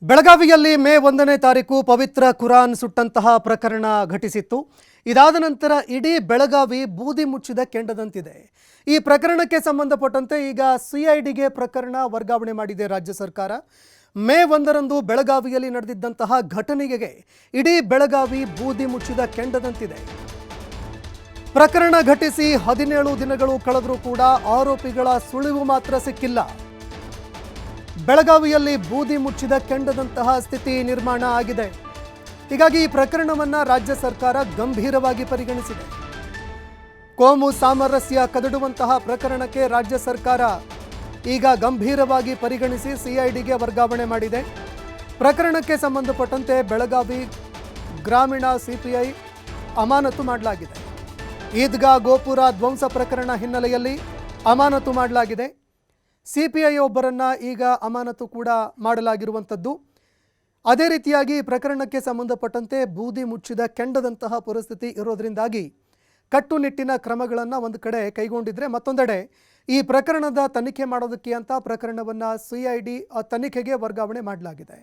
ಬೆಳಗಾವಿಯಲ್ಲಿ ಮೇ 1ನೇ ತಾರೀಕು ಪವಿತ್ರ ಕುರಾನ್ ಸುಟ್ಟಂತಹ ಪ್ರಕರಣ ಘಟಿಸಿತ್ತು. ಇದಾದ ನಂತರ ಇಡೀ ಬೆಳಗಾವಿ ಬೂದಿ ಮುಚ್ಚಿದ ಕೆಂಡದಂತಿದೆ. ಈ ಪ್ರಕರಣಕ್ಕೆ ಸಂಬಂಧಪಟ್ಟಂತೆ ಈಗ ಸಿಐಡಿಗೆ ಪ್ರಕರಣ ವರ್ಗಾವಣೆ ಮಾಡಿದೆ ರಾಜ್ಯ ಸರ್ಕಾರ. ಮೇ 1ರಂದು ಬೆಳಗಾವಿಯಲ್ಲಿ ನಡೆದಿದ್ದಂತಹ ಘಟನೆಗೆ ಇಡೀ ಬೆಳಗಾವಿ ಬೂದಿ ಮುಚ್ಚಿದ ಕೆಂಡದಂತಿದೆ. ಪ್ರಕರಣ ಘಟಿಸಿ 17 ದಿನಗಳು ಕಳೆದರೂ ಕೂಡ ಆರೋಪಿಗಳ ಸುಳಿವು ಮಾತ್ರ ಸಿಕ್ಕಿಲ್ಲ. ಬೆಳಗಾವಿಯಲ್ಲಿ ಬೂದಿ ಮುಚ್ಚಿದ ಕೆಂಡದಂತಹ ಸ್ಥಿತಿ ನಿರ್ಮಾಣ ಆಗಿದೆ. ಹೀಗಾಗಿ ಈ ಪ್ರಕರಣವನ್ನು ರಾಜ್ಯ ಸರ್ಕಾರ ಗಂಭೀರವಾಗಿ ಪರಿಗಣಿಸಿದೆ. ಕೋಮು ಸಾಮರಸ್ಯ ಕದಡುವಂತಹ ಪ್ರಕರಣಕ್ಕೆ ರಾಜ್ಯ ಸರ್ಕಾರ ಈಗ ಗಂಭೀರವಾಗಿ ಪರಿಗಣಿಸಿ ಸಿಐಡಿಗೆ ವರ್ಗಾವಣೆ ಮಾಡಿದೆ. ಪ್ರಕರಣಕ್ಕೆ ಸಂಬಂಧಪಟ್ಟಂತೆ ಬೆಳಗಾವಿ ಗ್ರಾಮೀಣ ಸಿಪಿಐ ಅಮಾನತು ಮಾಡಲಾಗಿದೆ. ಈದ್ಗಾ ಗೋಪುರ ಧ್ವಂಸ ಪ್ರಕರಣ ಹಿನ್ನೆಲೆಯಲ್ಲಿ ಅಮಾನತು ಮಾಡಲಾಗಿದೆ. ಸಿಪಿಐ ಒಬ್ಬರನ್ನು ಈಗ ಅಮಾನತು ಕೂಡ ಮಾಡಲಾಗಿರುವಂಥದ್ದು. ಅದೇ ರೀತಿಯಾಗಿ ಪ್ರಕರಣಕ್ಕೆ ಸಂಬಂಧಪಟ್ಟಂತೆ ಬೂದಿ ಮುಚ್ಚಿದ ಕೆಂಡದಂತಹ ಪರಿಸ್ಥಿತಿ ಇರೋದರಿಂದಾಗಿ ಕಟ್ಟುನಿಟ್ಟಿನ ಕ್ರಮಗಳನ್ನು ಒಂದು ಕಡೆ ಕೈಗೊಂಡಿದ್ರೆ, ಮತ್ತೊಂದೆಡೆ ಈ ಪ್ರಕರಣದ ತನಿಖೆ ಮಾಡೋದಕ್ಕೆ ಅಂತ ಪ್ರಕರಣವನ್ನು ಸಿಐಡಿ ತನಿಖೆಗೆ ವರ್ಗಾವಣೆ ಮಾಡಲಾಗಿದೆ.